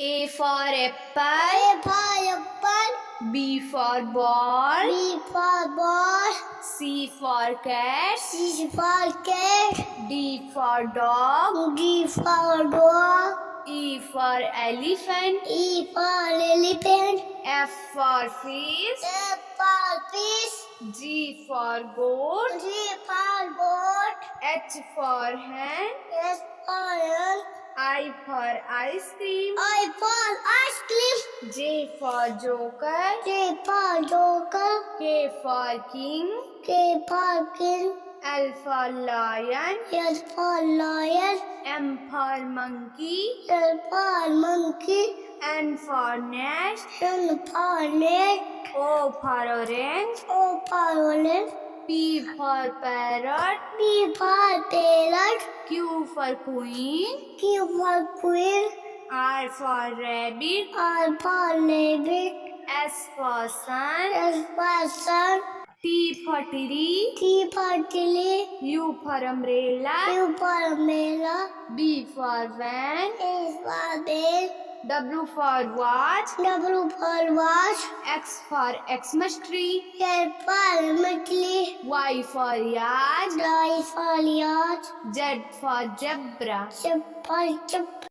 A for apple. A for apple. B for ball. B for ball. C for cat. C for cat. D for dog. D for dog. E for elephant. E for elephant. F for fish. F for fish. G for goat. G for goat. H for hen. S for hen. I for ice cream. I for ice cream. J for joker. J for joker. K for king. K for king. L for lion. L for lion. M for monkey. L for monkey. N for nest. N for net. O for orange. O for orange. P for parrot. P for parrot. Q for queen. Q for queen. R for rabbit. R for rabbit. S for sun. S for sun. T for tree. T for tree. U for umbrella. U for umbrella. V for van. A for bed. W for watch. W for watch. X for Xmas tree. L for machli. Y for yard. Y for yacht. Z for zebra. Z for chip.